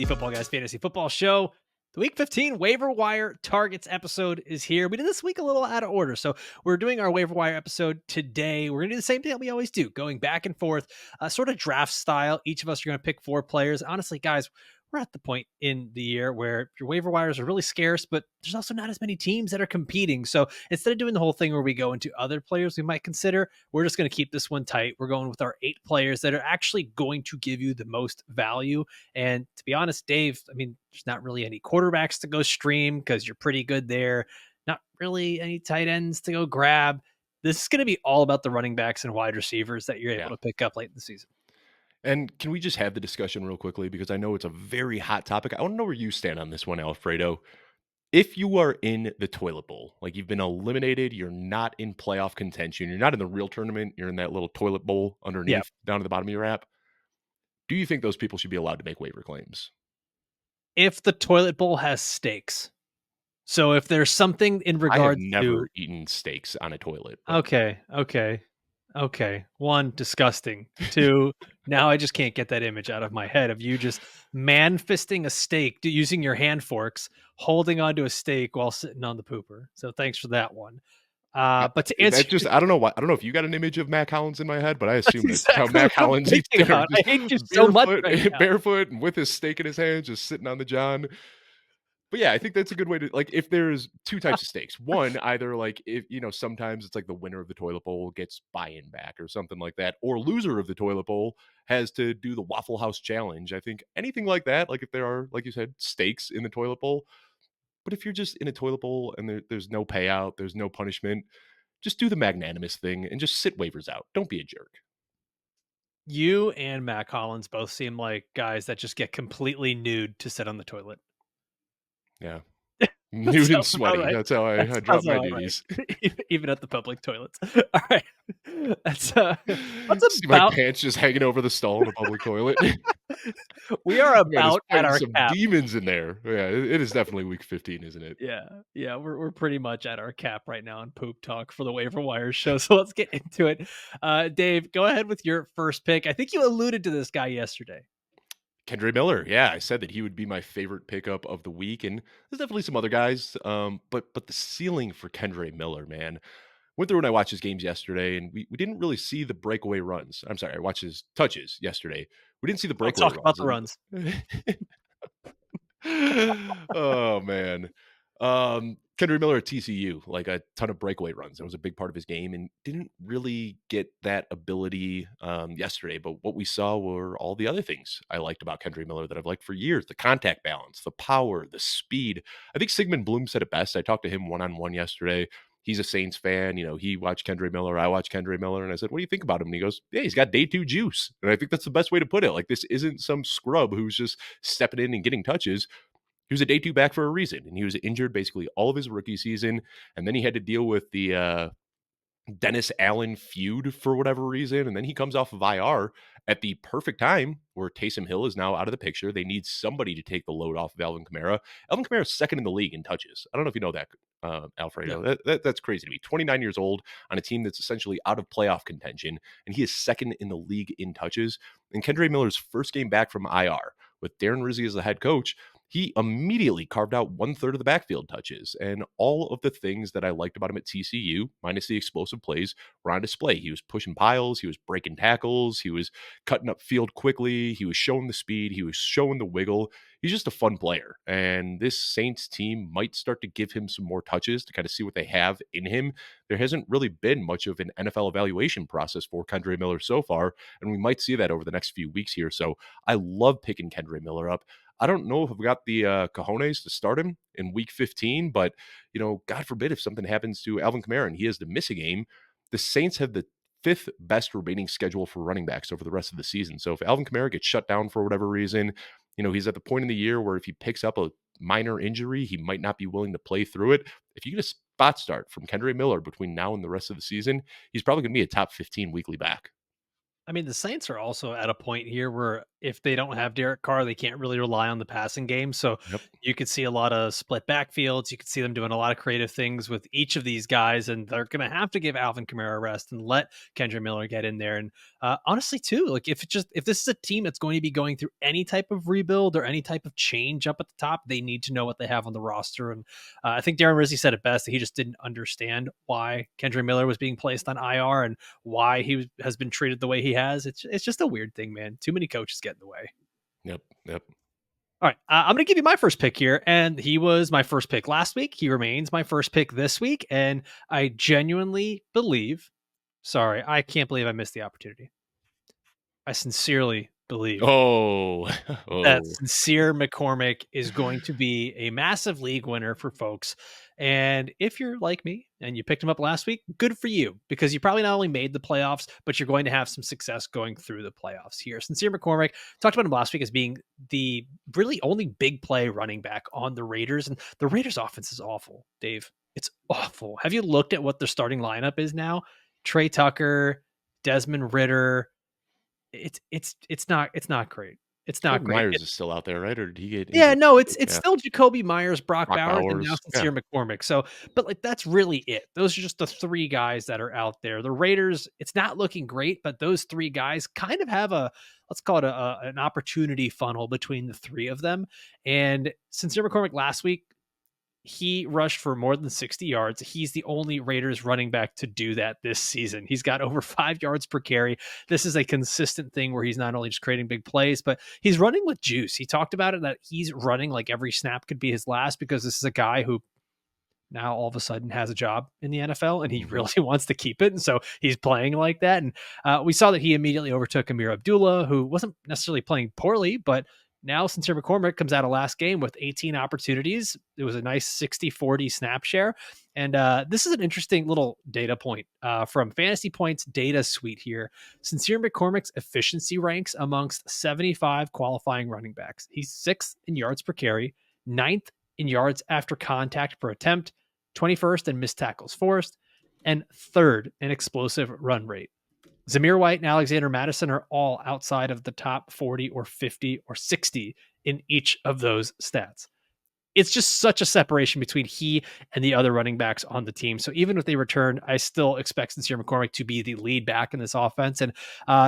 Football Guys Fantasy Football Show. The Week 15 Waiver Wire Targets episode is here. We did this week a little out of order, so we're doing our Waiver Wire episode today. We're going to do the same thing that we always do, going back and forth, sort of draft style. Each of us are going to pick 4 players. Honestly, guys, we're at the point in the year where your waiver wires are really scarce, but there's also not as many teams that are competing. So instead of doing the whole thing where we go into other players we might consider, we're just going to keep this one tight. We're going with our 8 players that are actually going to give you the most value. And to be honest, Dave, I mean, there's not really any quarterbacks to go stream because you're pretty good there. Not really any tight ends to go grab. This is going to be all about the running backs and wide receivers that you're able to pick up late in the season. And can we just have the discussion real quickly? Because I know it's a very hot topic. I want to know where you stand on this one, Alfredo. If you are in the toilet bowl, like you've been eliminated, you're not in playoff contention, you're not in the real tournament, you're in that little toilet bowl underneath, down at the bottom of your app. Do you think those people should be allowed to make waiver claims? If the toilet bowl has stakes. So if there's something in regards I have never eaten steaks on a toilet. Okay. 1, disgusting. 2, now I just can't get that image out of my head of you just man-fisting a steak using your hand forks, holding onto a steak while sitting on the pooper. So thanks for that one. But to answer, I don't know why. I don't know if you got an image of Mac Hollins in my head, but I assume that's exactly how Mac Hollins eats dinner. I hate you so much right now. Barefoot and with his steak in his hand, just sitting on the john. But yeah, I think that's a good way to, like, if there's 2 types of steaks. One, either like if sometimes it's like the winner of the toilet bowl gets buy-in back or something like that, or loser of the toilet bowl has to do the Waffle House challenge. I think anything like that, like if there are, like you said, steaks in the toilet bowl. But if you're just in a toilet bowl and there's no payout, there's no punishment, just do the magnanimous thing and just sit waivers out. Don't be a jerk. You and Matt Collins both seem like guys that just get completely nude to sit on the toilet. Yeah. Nude and sweaty. Right. That's how I drop my duties. Right. Even at the public toilets. All right. That's see my pants just hanging over the stall in a public toilet. We are about at our some cap. Demons in there. Yeah, it is definitely week 15, isn't it? Yeah. We're pretty much at our cap right now on poop talk for the Waiver Wire show. So let's get into it. Dave, go ahead with your first pick. I think you alluded to this guy yesterday. Kendre Miller. Yeah, I said that he would be my favorite pickup of the week, and there's definitely some other guys. But the ceiling for Kendre Miller, man. Went through and I watched his games yesterday, and we didn't really see the breakaway runs. I'm sorry, I watched his touches yesterday. We didn't see the breakaway runs. Talk about the runs. Oh, man. Kendre Miller at TCU, like a ton of breakaway runs. That was a big part of his game and didn't really get that ability yesterday. But what we saw were all the other things I liked about Kendre Miller that I've liked for years: the contact balance, the power, the speed. I think Sigmund Bloom said it best. I talked to him one-on-one yesterday. He's a Saints fan. He watched Kendre Miller. I watched Kendre Miller. And I said, what do you think about him? And he goes, yeah, he's got day 2 juice. And I think that's the best way to put it. Like, this isn't some scrub who's just stepping in and getting touches. He was a day 2 back for a reason, and he was injured basically all of his rookie season, and then he had to deal with the Dennis Allen feud for whatever reason, and then he comes off of IR at the perfect time where Taysom Hill is now out of the picture. They need somebody to take the load off of Alvin Kamara. Alvin Kamara is second in the league in touches. I don't know if you know that, Alfredo. Yeah. That's crazy to me. 29 years old on a team that's essentially out of playoff contention, and he is second in the league in touches. And Kendre Miller's first game back from IR with Darren Rizzi as the head coach, he immediately carved out 1/3 of the backfield touches, and all of the things that I liked about him at TCU, minus the explosive plays, were on display. He was pushing piles, he was breaking tackles, he was cutting up field quickly, he was showing the speed, he was showing the wiggle. He's just a fun player, and this Saints team might start to give him some more touches to kind of see what they have in him. There hasn't really been much of an NFL evaluation process for Kendre Miller so far, and we might see that over the next few weeks here. So I love picking Kendre Miller up. I don't know if I've got the cojones to start him in week 15, but, God forbid if something happens to Alvin Kamara and he has to miss a game, the Saints have the 5th best remaining schedule for running backs over the rest of the season. So if Alvin Kamara gets shut down for whatever reason, he's at the point in the year where if he picks up a minor injury, he might not be willing to play through it. If you get a spot start from Kendre Miller between now and the rest of the season, he's probably going to be a top 15 weekly back. I mean, the Saints are also at a point here where if they don't have Derek Carr, they can't really rely on the passing game. So Yep. you could see a lot of split backfields. You could see them doing a lot of creative things with each of these guys, and they're going to have to give Alvin Kamara a rest and let Kendre Miller get in there. And honestly, too, like if this is a team that's going to be going through any type of rebuild or any type of change up at the top, they need to know what they have on the roster. And I think Darren Rizzi said it best that he just didn't understand why Kendre Miller was being placed on IR and why has been treated the way he has. It's just a weird thing, man. Too many coaches get in the way. Yep. Yep. All right, I'm going to give you my first pick here, and he was my first pick last week. He remains my first pick this week, and I genuinely believe. Sorry, I can't believe I missed the opportunity. I sincerely believe Oh. that Oh. Sincere McCormick is going to be a massive league winner for folks. And if you're like me and you picked him up last week, good for you, because you probably not only made the playoffs, but you're going to have some success going through the playoffs here. Sincere McCormick, talked about him last week as being the really only big play running back on the Raiders. And the Raiders offense is awful, Dave. It's awful. Have you looked at what their starting lineup is now? Trey Tucker, Desmond Ritter. It's not great. It's not Jacoby great. Myers is still out there, right? Or did he get Yeah, injured? no, it's Yeah. still Jacoby Myers, Brock Brock Bowers, and now Bowers. Yeah. Sincere McCormick. So, but like that's really it. Those are just the three guys that are out there. The Raiders, it's not looking great, but those three guys kind of have a, let's call it an opportunity funnel between the three of them. And Sincere McCormick last week, he rushed for more than 60 yards. He's the only Raiders running back to do that this season. He's got over 5 yards per carry. This is a consistent thing where he's not only just creating big plays, but he's running with juice. He talked about it that he's running like every snap could be his last, because this is a guy who now all of a sudden has a job in the NFL and he Mhm. really wants to keep it. And so he's playing like that. And we saw that he immediately overtook Amir Abdullah, who wasn't necessarily playing poorly, but now Sincere McCormick comes out of last game with 18 opportunities. It was a nice 60-40 snap share. And this is an interesting little data point from Fantasy Points data suite here. Sincere McCormick's efficiency ranks amongst 75 qualifying running backs. He's sixth in yards per carry, ninth in yards after contact per attempt, 21st in missed tackles forced, and third in explosive run rate. Zamir White and Alexander Madison are all outside of the top 40 or 50 or 60 in each of those stats. It's just such a separation between he and the other running backs on the team. So even if they return, I still expect Sincere McCormick to be the lead back in this offense. And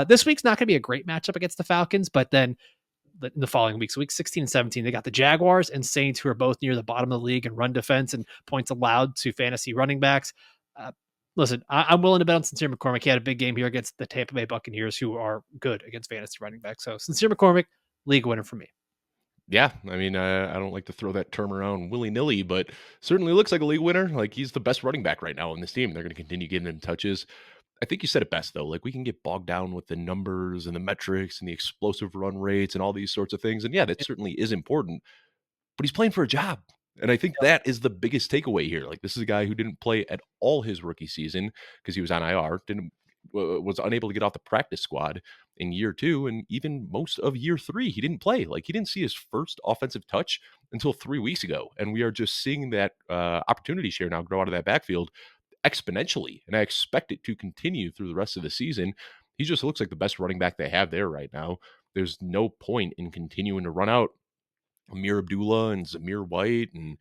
this week's not going to be a great matchup against the Falcons, but then in the following weeks, week 16 and 17, they got the Jaguars and Saints, who are both near the bottom of the league in run defense and points allowed to fantasy running backs. Listen, I'm willing to bet on Sincere McCormick. He had a big game here against the Tampa Bay Buccaneers, who are good against fantasy running backs. So Sincere McCormick, league winner for me. Yeah, I mean, I don't like to throw that term around willy nilly, but certainly looks like a league winner. Like he's the best running back right now on this team. They're going to continue giving him touches. I think you said it best though. Like we can get bogged down with the numbers and the metrics and the explosive run rates and all these sorts of things. And yeah, that certainly is important. But he's playing for a job. And I think that is the biggest takeaway here. Like this is a guy who didn't play at all his rookie season because he was on IR, didn't was unable to get off the practice squad in year 2 and even most of year 3 he didn't play. Like he didn't see his first offensive touch until 3 weeks ago, and we are just seeing that opportunity share now grow out of that backfield exponentially, and I expect it to continue through the rest of the season. He just looks like the best running back they have there right now. There's no point in continuing to run out Amir Abdullah and Zamir White and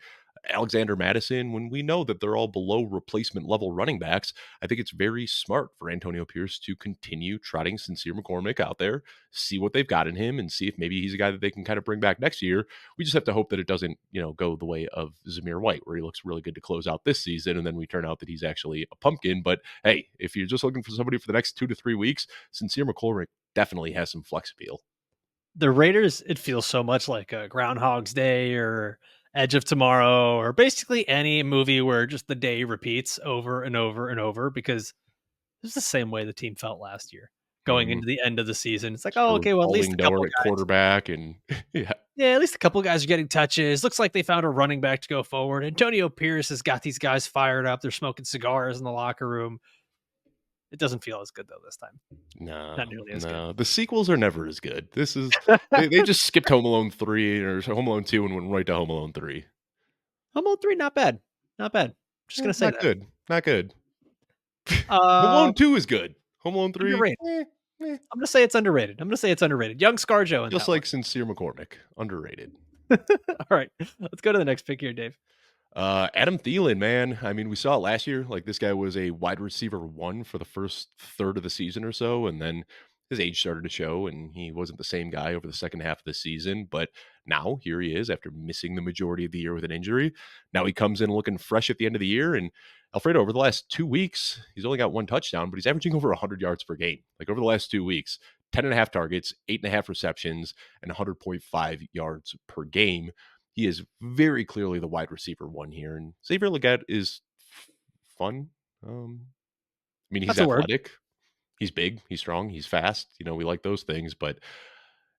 Alexander Madison when we know that they're all below replacement level running backs. I think it's very smart for Antonio Pierce to continue trotting Sincere McCormick out there, see what they've got in him, and see if maybe he's a guy that they can kind of bring back next year. We just have to hope that it doesn't, go the way of Zamir White, where he looks really good to close out this season, and then we turn out that he's actually a pumpkin. But hey, if you're just looking for somebody for the next 2 to 3 weeks, Sincere McCormick definitely has some flex appeal. The Raiders, it feels so much like a Groundhog's Day or Edge of Tomorrow, or basically any movie where just the day repeats over and over and over, because it's the same way the team felt last year going Mhm. into the end of the season. It's like, oh, For okay, well, at least revolving a couple door of at guys. quarterback and yeah. Yeah, at least a couple of guys are getting touches. Looks like they found a running back to go forward. Antonio Pierce has got these guys fired up. They're smoking cigars in the locker room. It doesn't feel as good though this time. No, Not nearly as good. no. The sequels are never as good. This is they just skipped Home Alone 3 or Home Alone 2 and went right to Home Alone 3. Home Alone 3, not bad. Not bad. Just gonna say Not that. good. Not good. Home Uh Alone 2 is good. Home Alone 3, Underrated. Eh, I'm going to say it's underrated. Young Scarjo in just that one. like Sincere McCormick, underrated. All right. Let's go to the next pick here, Dave. Adam Thielen, man. I mean, we saw it last year. Like this guy was a wide receiver one for the first third of the season or so, and then his age started to show, and he wasn't the same guy over the second half of the season. But now here he is after missing the majority of the year with an injury. Now he comes in looking fresh at the end of the year. And Alfredo, over the last 2 weeks, he's only got one touchdown, but he's averaging over 100 yards per game. Like over the last 2 weeks, 10.5 targets, 8.5 receptions, and 100.5 yards per game. He is very clearly the wide receiver one here, and Xavier Legette is fun. I mean, he's That's a word. athletic, he's big, he's strong, he's fast. We like those things. But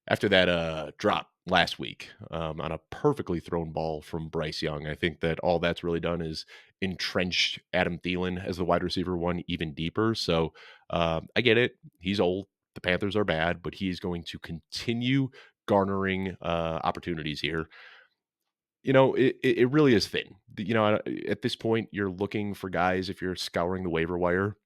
after that drop last week on a perfectly thrown ball from Bryce Young, I think that all that's really done is entrenched Adam Thielen as the wide receiver one even deeper. So I get it. He's old. The Panthers are bad, but he's going to continue garnering opportunities here. It really is thin. At this point, you're looking for guys, if you're scouring the waiver wire,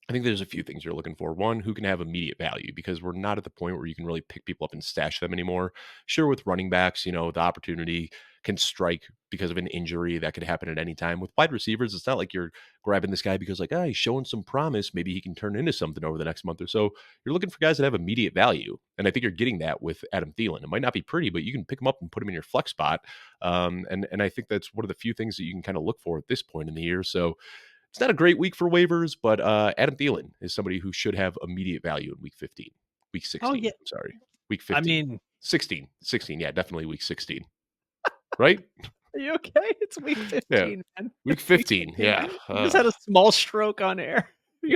I think there's a few things you're looking for. One, who can have immediate value, because we're not at the point where you can really pick people up and stash them anymore. Sure, with running backs, the opportunity can strike because of an injury that could happen at any time. With wide receivers, it's not like you're grabbing this guy because he's showing some promise. Maybe he can turn into something over the next month or so. You're looking for guys that have immediate value. And I think you're getting that with Adam Thielen. It might not be pretty, but you can pick him up and put him in your flex spot. And I think that's one of the few things that you can kind of look for at this point in the year. So it's not a great week for waivers, but Adam Thielen is somebody who should have immediate value in week 15. Week Oh, 16, yeah. I'm sorry. Week I 15. mean, 16. Yeah, definitely week 16. Right? are you okay? It's week Yeah. 15, man. Week It's 15. Yeah. You just had a small stroke on air.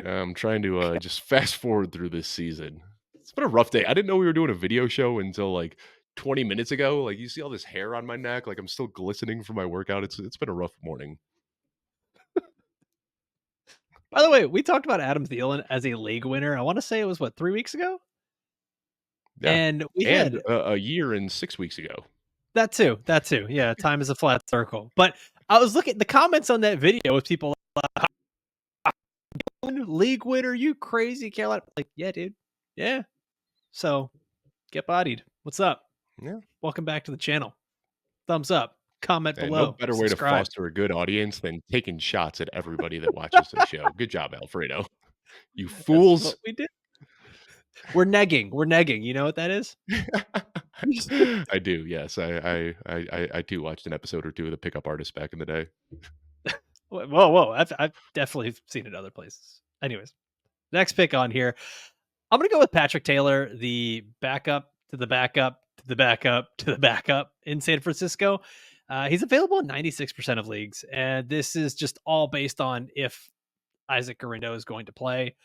I'm trying to just fast forward through this season. It's been a rough day. I didn't know we were doing a video show until like 20 minutes ago. Like you see all this hair on my neck. Like I'm still glistening from my workout. It's been a rough morning. By the way, we talked about Adam Thielen as a league winner. I want to say it was 3 weeks ago? Yeah. And we And had a year and 6 weeks ago. that too. Yeah, time is a flat circle. But I was looking at the comments on that video with people league winner, you crazy Carolina. Like, yeah, dude. Yeah. So get bodied. What's up? Yeah. Welcome back to the channel. Thumbs up. Comment And below. no better way to Subscribe. foster a good audience than taking shots at everybody that watches the show. Good job, Alfredo. You That's fools. what we did. We're negging. We're negging. You know what that is? I do. Yes, I too watched an episode or two of the Pickup Artist back in the day. Whoa. I've definitely seen it other places. Anyways, next pick on here. I'm going to go with Patrick Taylor, the backup to the backup to the backup to the backup in San Francisco. He's available in 96% of leagues, and this is just all based on if Isaac Guerrero is going to play.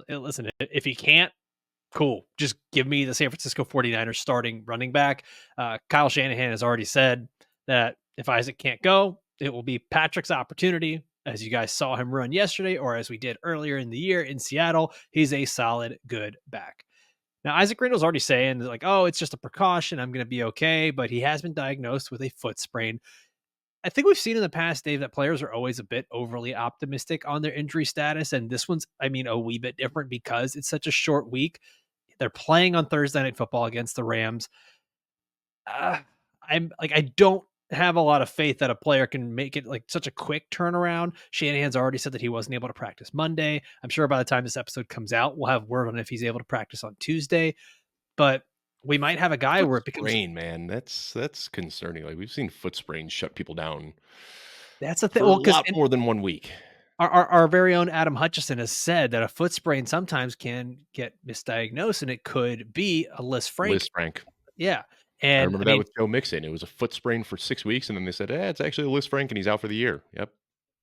Listen, if he can't, cool. Just give me the San Francisco 49ers starting running back. Kyle Shanahan has already said that if Isaac can't go, it will be Patrick's opportunity. As you guys saw him run yesterday, or as we did earlier in the year in Seattle, he's a solid, good back. Now, Isaac Randall's already saying, like, oh, it's just a precaution. I'm going to be okay. But he has been diagnosed with a foot sprain. I think we've seen in the past, Dave, that players are always a bit overly optimistic on their injury status. And this one's, a wee bit different because it's such a short week. They're playing on Thursday Night Football against the Rams. I don't have a lot of faith that a player can make it like such a quick turnaround. Shanahan's already said that he wasn't able to practice Monday. I'm sure by the time this episode comes out, we'll have word on if he's able to practice on Tuesday. But we might have a guy Foot where it becomes sprain, man. That's concerning. Like we've seen foot sprains shut people down that's the thing. for a Well, because lot more than 1 week. our very own Adam Hutchison has said that a foot sprain sometimes can get misdiagnosed, and it could be a Liz Frank. Yeah. I And remember that with Joe Mixon. It was a foot sprain for 6 weeks, and then they said, it's actually a Liz Frank, and he's out for the year. Yep.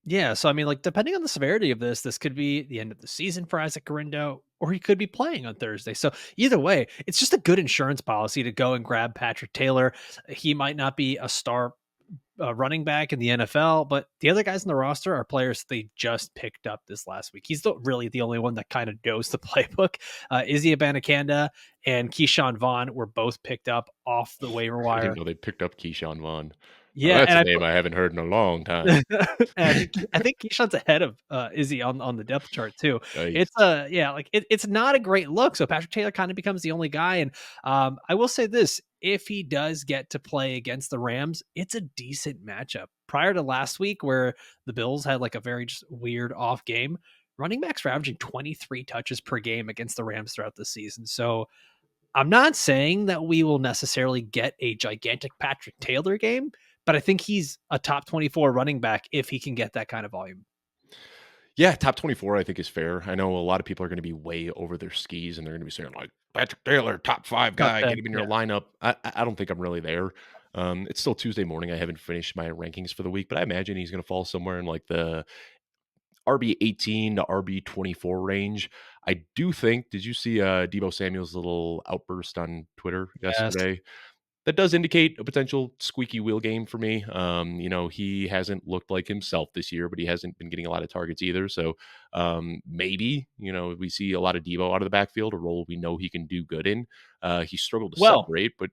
yeah, so depending on the severity of this could be the end of the season for Isaac Guerrero, or he could be playing on Thursday. So either way, it's just a good insurance policy to go and grab Patrick Taylor. He might not be a star running back in the NFL, but the other guys in the roster are players they just picked up this last week. He's really the only one that kind of knows the playbook. Izzy Abanikanda and Keyshawn Vaughn were both picked up off the waiver I wire. didn't know they picked up Keyshawn Vaughn. Now, Yeah, that's and a name I haven't heard in a long time. and I think Keyshawn's ahead of Izzy on the depth chart too. It's Yikes. yeah, like it's not a great look. So Patrick Taylor kind of becomes the only guy. And I will say this: if he does get to play against the Rams, it's a decent matchup. Prior to last week, where the Bills had like a very just weird off game, running backs were averaging 23 touches per game against the Rams throughout the season. So I'm not saying that we will necessarily get a gigantic Patrick Taylor game, but I think he's a top 24 running back if he can get that kind of volume. Yeah, top 24, I think, is fair. I know a lot of people are going to be way over their skis and they're going to be saying, like, Patrick Taylor, top 5 Top guy, get 10. him in your Yeah. lineup. I don't think I'm really there. It's still Tuesday morning. I haven't finished my rankings for the week, but I imagine he's going to fall somewhere in like the RB 18 to RB 24 range. I do think, did you see Debo Samuel's little outburst on Twitter Yes. yesterday? That does indicate a potential squeaky wheel game for me. He hasn't looked like himself this year, but he hasn't been getting a lot of targets either. So maybe, we see a lot of Debo out of the backfield, a role we know he can do good in. He struggled to Well, separate, but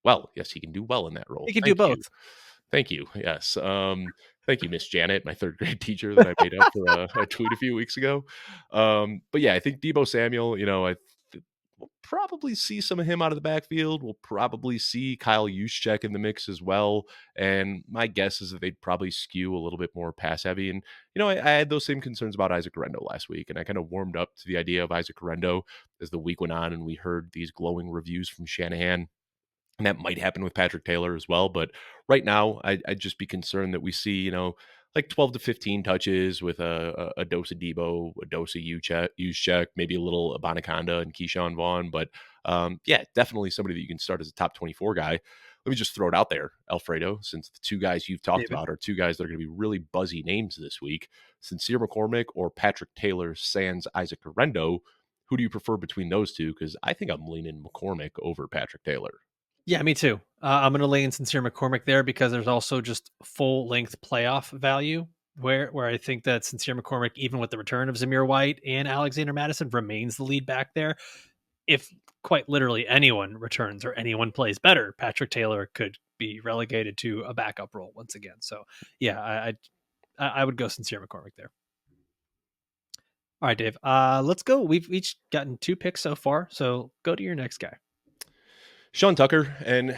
well, yes, he can do well in that role. he can do Thank you. both. Thank you. Yes. Thank you, Miss Janet, my third grade teacher that I made up for a tweet a few weeks ago. But yeah, I think Debo Samuel, we'll probably see some of him out of the backfield. We'll probably see Kyle Juszczyk in the mix as well. And my guess is that they'd probably skew a little bit more pass heavy. And, I had those same concerns about Isaac Rendo last week. And I kind of warmed up to the idea of Isaac Rendo as the week went on and we heard these glowing reviews from Shanahan. And that might happen with Patrick Taylor as well. But right now, I'd just be concerned that we see, like 12 to 15 touches with a dose of Debo, a dose of Juszczyk, maybe a little Abanaconda and Keyshawn Vaughn. But yeah, definitely somebody that you can start as a top 24 guy. Let me just throw it out there, Alfredo, since the two guys you've talked David. about are two guys that are going to be really buzzy names this week. Sincere McCormick or Patrick Taylor sans Isaac Rendo, who do you prefer between those two? Because I think I'm leaning McCormick over Patrick Taylor. Yeah, me too. I'm going to lay in Sincere McCormick there because there's also just full length playoff value where I think that Sincere McCormick, even with the return of Zamir White and Alexander Madison, remains the lead back there. If quite literally anyone returns or anyone plays better, Patrick Taylor could be relegated to a backup role once again. So yeah, I would go Sincere McCormick there. All right, Dave. Let's go. We've each gotten 2 picks so far. So go to your next guy. Sean Tucker, and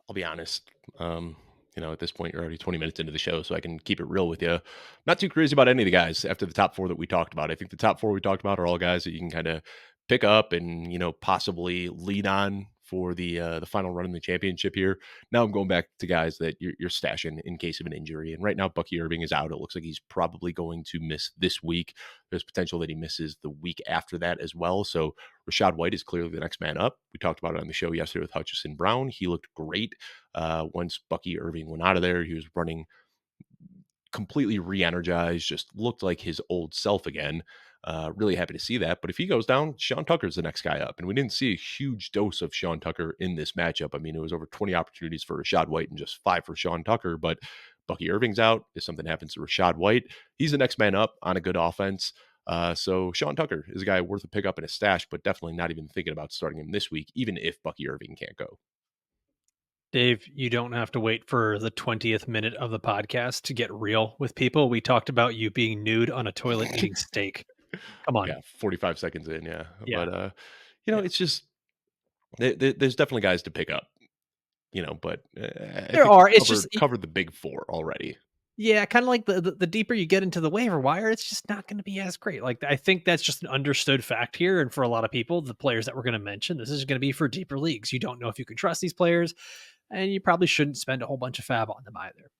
I'll be honest, at this point, you're already 20 minutes into the show, so I can keep it real with you. Not too crazy about any of the guys after the top 4 that we talked about. I think the top 4 we talked about are all guys that you can kind of pick up and, possibly lead on for the final run in the championship here. Now I'm going back to guys that you're stashing in case of an injury. And right now, Bucky Irving is out. It looks like he's probably going to miss this week. There's potential that he misses the week after that as well. So Rachaad White is clearly the next man up. We talked about it on the show yesterday with Hutchison Brown. He looked great once Bucky Irving went out of there. He was running completely re-energized, just looked like his old self again. Really happy to see that. But if he goes down, Sean Tucker's the next guy up. And we didn't see a huge dose of Sean Tucker in this matchup. I mean, it was over 20 opportunities for Rachaad White and just 5 for Sean Tucker. But Bucky Irving's out. If something happens to Rachaad White, he's the next man up on a good offense. So Sean Tucker is a guy worth a pickup in a stash, but definitely not even thinking about starting him this week, even if Bucky Irving can't go. Dave, you don't have to wait for the 20th minute of the podcast to get real with people. We talked about you being nude on a toilet eating steak. Come on. Yeah, 45 seconds in, yeah. Yeah. But Yeah. it's just there's definitely guys to pick up, but I There think we are. It's just covered the big 4 already. yeah, kind of like the deeper you get into the waiver wire, it's just not going to be as great. Like I think that's just an understood fact here, and for a lot of people, the players that we're going to mention, this is going to be for deeper leagues. You don't know if you can trust these players, and you probably shouldn't spend a whole bunch of fab on them either.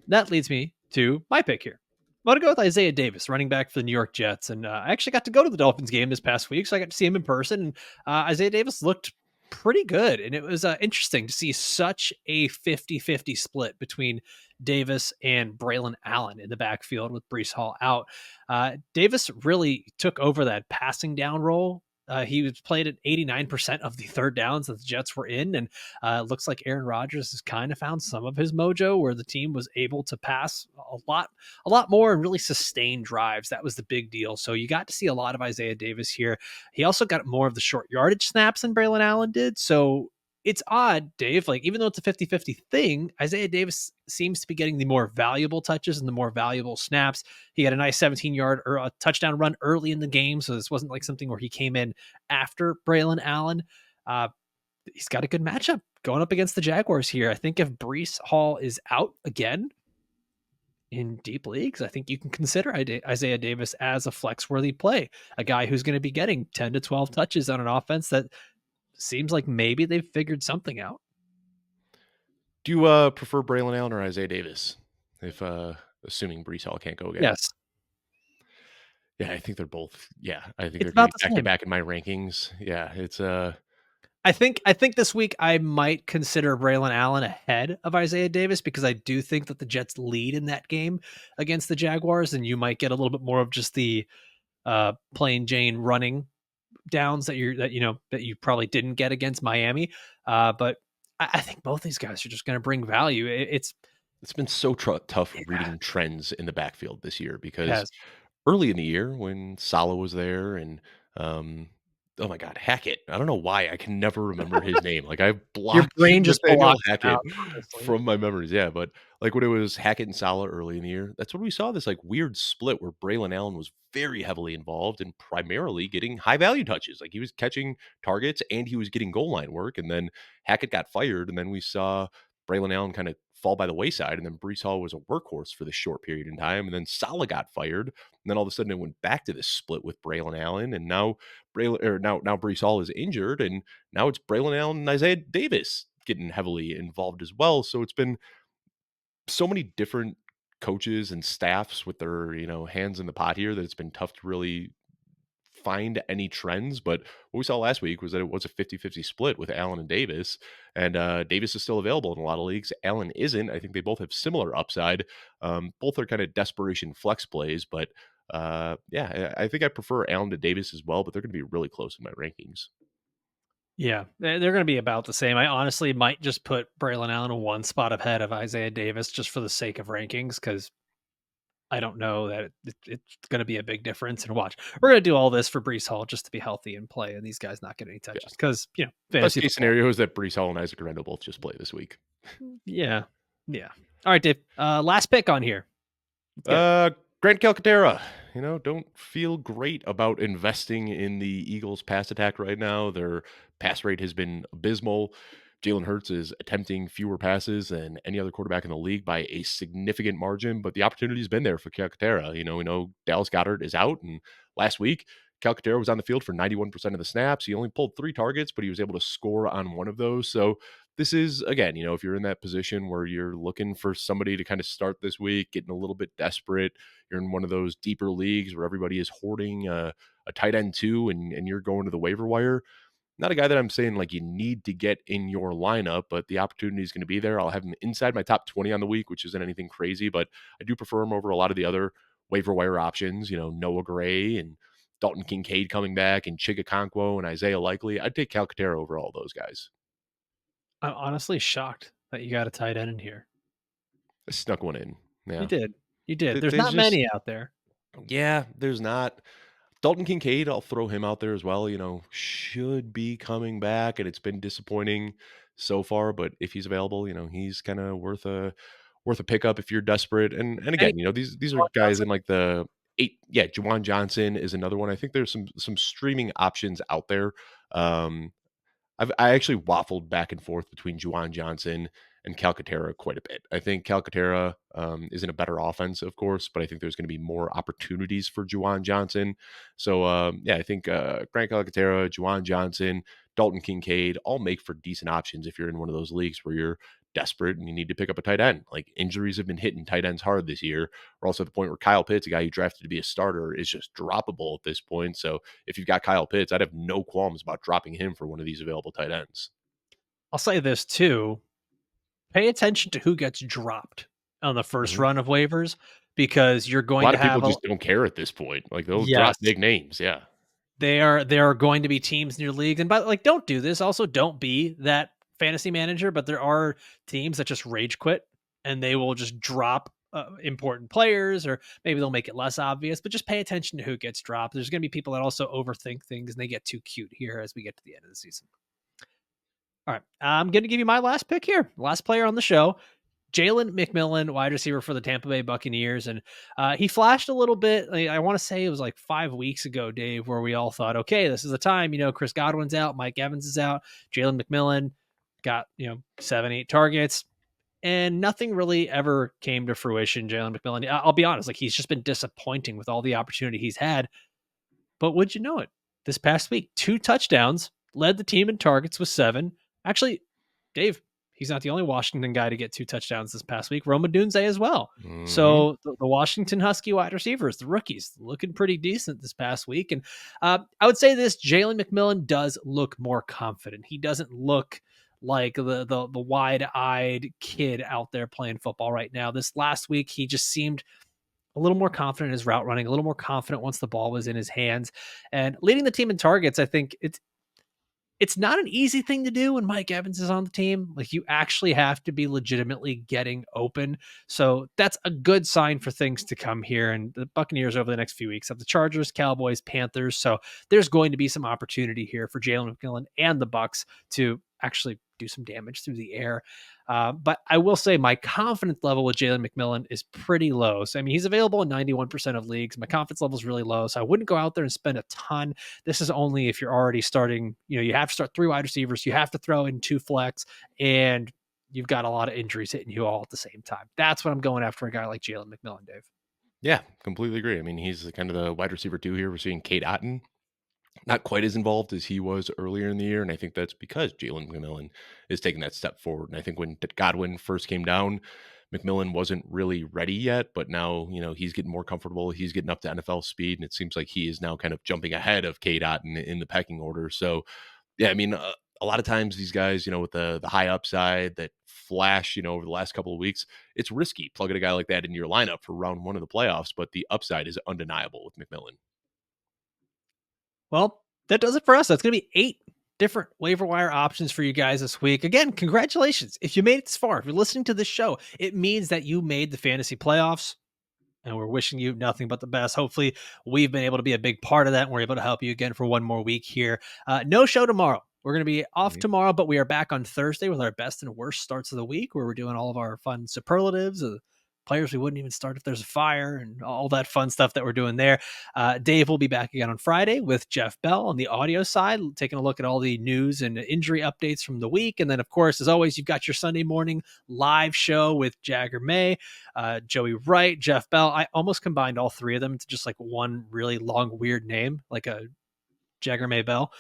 That leads me to my pick here. I'm going to go with Isaiah Davis, running back for the New York Jets. And I actually got to go to the Dolphins game this past week, so I got to see him in person. And Isaiah Davis looked pretty good. And it was interesting to see such a 50-50 split between Davis and Braylon Allen in the backfield with Breece Hall out. Davis really took over that passing down role. He was played at 89% of the third downs that the Jets were in. And it looks like Aaron Rodgers has kind of found some of his mojo where the team was able to pass a lot more and really sustain drives. That was the big deal. So you got to see a lot of Isaiah Davis here. He also got more of the short yardage snaps than Braylon Allen did. So it's odd, Dave. Like, even though it's a 50-50 thing, Isaiah Davis seems to be getting the more valuable touches and the more valuable snaps. He had a nice 17-yard or a touchdown run early in the game. So this wasn't like something where he came in after Braylon Allen. Uh, he's got a good matchup going up against the Jaguars here. I think if Breece Hall is out again in deep leagues, I think you can consider Isaiah Davis as a flex-worthy play, a guy who's going to be getting 10 to 12 touches on an offense that seems like maybe they've figured something out. Do you prefer Braylon Allen or Isaiah Davis? If assuming Brees Hall can't go again. Yes, Yeah, I think they're both. Yeah, I think it's they're gonna about be the back to same. back in my rankings. Yeah, it's I think this week I might consider Braylon Allen ahead of Isaiah Davis because I do think that the Jets lead in that game against the Jaguars, and you might get a little bit more of just the plain Jane running downs that you probably didn't get against Miami. But I think both these guys are just going to bring value. it's been so tough Yeah, reading trends in the backfield this year it because has. early in the year when Salah was there and um oh my god, Hackett. I don't know why I can never remember his name. Like I Your blocked brain just Nathaniel blocks them Hackett out purposely. from my memories. Yeah, but like when it was Hackett and Salah early in the year, that's when we saw this like weird split where Braylon Allen was very heavily involved and primarily getting high value touches. Like he was catching targets and he was getting goal line work. And then Hackett got fired, and then we saw Braylon Allen kind of fall by the wayside. And then Brees Hall was a workhorse for this short period in time. And then Salah got fired. And then all of a sudden it went back to this split with Braylon Allen. And now now Brees Hall is injured. And now it's Braylon Allen and Isaiah Davis getting heavily involved as well. So it's been so many different coaches and staffs with their, hands in the pot here that it's been tough to really find any trends, but what we saw last week was that it was a 50-50 split with Allen and Davis, and Davis is still available in a lot of leagues. Allen isn't. I think they both have similar upside. Both are kind of desperation flex plays, but yeah, I think I prefer Allen to Davis as well, but they're going to be really close in my rankings. Yeah, they're going to be about the same. I honestly might just put Braylon Allen one spot ahead of Isaiah Davis just for the sake of rankings because I don't know that it's going to be a big difference. And watch, we're going to do all this for Brees Hall just to be healthy and play, and these guys not get any Yeah. touches because Best fantasy case football. scenario is that Brees Hall and Isaac Randall both just play this week. Yeah, yeah. All right, Dave. Last pick on here. Let's get it. Grant Calcaterra, don't feel great about investing in the Eagles pass attack right now. Their pass rate has been abysmal. Jalen Hurts is attempting fewer passes than any other quarterback in the league by a significant margin, but the opportunity's been there for Calcaterra. We know Dallas Goedert is out, and last week Calcaterra was on the field for 91% of the snaps. He only pulled 3 targets, but he was able to score on one of those. So this is, again, if you're in that position where you're looking for somebody to kind of start this week, getting a little bit desperate, you're in one of those deeper leagues where everybody is hoarding a tight end too, and you're going to the waiver wire. Not a guy that I'm saying like you need to get in your lineup, but the opportunity is going to be there. I'll have him inside my top 20 on the week, which isn't anything crazy, but I do prefer him over a lot of the other waiver wire options, Noah Gray and Dalton Kincaid coming back and Chigakonkwo and Isaiah Likely. I'd take Calcaterra over all those guys. I'm honestly shocked that you got a tight end in here. I snuck one in. You Yeah. did. You did. There's There's not just, many out there. yeah, there's not. Dalton Kincaid, I'll throw him out there as well. Should be coming back, and it's been disappointing so far. But if he's available, he's kind of worth a pickup if you're desperate. And Any again, these are Juwan guys Johnson? in like the eight. Yeah, Juwan Johnson is another one. I think there's some streaming options out there. Um, I actually waffled back and forth between Juwan Johnson and Calcaterra quite a bit. I think Calcaterra is in a better offense, of course, but I think there's going to be more opportunities for Juwan Johnson. So, yeah, I think Grant Calcaterra, Juwan Johnson, Dalton Kincaid all make for decent options if you're in one of those leagues where you're desperate and you need to pick up a tight end. Like injuries have been hitting tight ends hard this year. We're also at the point where Kyle Pitts, a guy you drafted to be a starter, is just droppable at this point. So if you've got Kyle Pitts, I'd have no qualms about dropping him for one of these available tight ends. I'll say this too. Pay attention to who gets dropped on the first Mhm. run of waivers because you're A going lot to of people have a just don't care at this point. Like they'll drop yes. big names. Yeah. There are going to be teams in your league, and like don't do this. Also, don't be that fantasy manager. But there are teams that just rage quit and they will just drop important players, or maybe they'll make it less obvious. But just pay attention to who gets dropped. There's going to be people that also overthink things and they get too cute here as we get to the end of the season. All right. I'm going to give you my last pick here. Last player on the show. Jalen McMillan, wide receiver for the Tampa Bay Buccaneers. And he flashed a little bit. I want to say it was like 5 weeks ago, Dave, where we all thought, okay, this is the time. Chris Godwin's out. Mike Evans is out. Jalen McMillan got, 7, 8 targets. And nothing really ever came to fruition. Jalen McMillan, I'll be honest, like he's just been disappointing with all the opportunity he's had. But would you know it? This past week, 2 touchdowns, led the team in targets with 7. Actually, Dave, he's not the only Washington guy to get 2 touchdowns this past week. Roma Dunze as well. Mhm. So the Washington Husky wide receivers, the rookies, looking pretty decent this past week. And I would say this: Jalen McMillan does look more confident. He doesn't look like the wide-eyed kid out there playing football right now. This last week, he just seemed a little more confident in his route running, a little more confident once the ball was in his hands, and leading the team in targets. I think it's not an easy thing to do when Mike Evans is on the team. Like you actually have to be legitimately getting open. So that's a good sign for things to come here. And the Buccaneers over the next few weeks have the Chargers, Cowboys, Panthers. So there's going to be some opportunity here for Jalen McMillan and the Bucs to actually do some damage through the air. But I will say my confidence level with Jalen McMillan is pretty low. So, I mean, he's available in 91% of leagues. My confidence level is really low. So I wouldn't go out there and spend a ton. This is only if you're already starting, you have to start 3 wide receivers. You have to throw in 2 flex, and you've got a lot of injuries hitting you all at the same time. That's what I'm going after a guy like Jalen McMillan, Dave. Yeah, completely agree. I mean, he's kind of the wide receiver 2 here. We're seeing Kate Otten not quite as involved as he was earlier in the year, and I think that's because Jalen McMillan is taking that step forward. And I think when Godwin first came down, McMillan wasn't really ready yet, but now, he's getting more comfortable. He's getting up to NFL speed, and it seems like he is now kind of jumping ahead of K. Dot in the pecking order. So, yeah, I mean, a lot of times these guys, with the high upside that flash, over the last couple of weeks, it's risky plugging a guy like that in your lineup for round 1 of the playoffs, but the upside is undeniable with McMillan. Well, that does it for us. That's going to be 8 different waiver wire options for you guys this week. Again, congratulations. If you made it this far, if you're listening to this show, it means that you made the fantasy playoffs, and we're wishing you nothing but the best. Hopefully, we've been able to be a big part of that, and we're able to help you again for one more week here. No show tomorrow. We're going to be off tomorrow, but we are back on Thursday with our best and worst starts of the week, where we're doing all of our fun superlatives of players we wouldn't even start if there's a fire and all that fun stuff that we're doing there. Dave will be back again on Friday with Jeff Bell on the audio side, taking a look at all the news and injury updates from the week. And then, of course, as always, you've got your Sunday morning live show with Jagger May, Joey Wright, Jeff Bell. I almost combined all 3 of them into just like one really long, weird name, like a Jagger May Bell.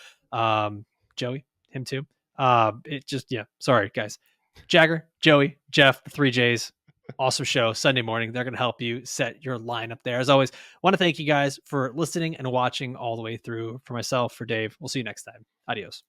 Joey, him too. It just, yeah, sorry, guys. Jagger, Joey, Jeff, the 3 J's. Awesome show Sunday morning. They're going to help you set your lineup there. As always, want to thank you guys for listening and watching all the way through. For myself, for Dave, we'll see you next time. Adios.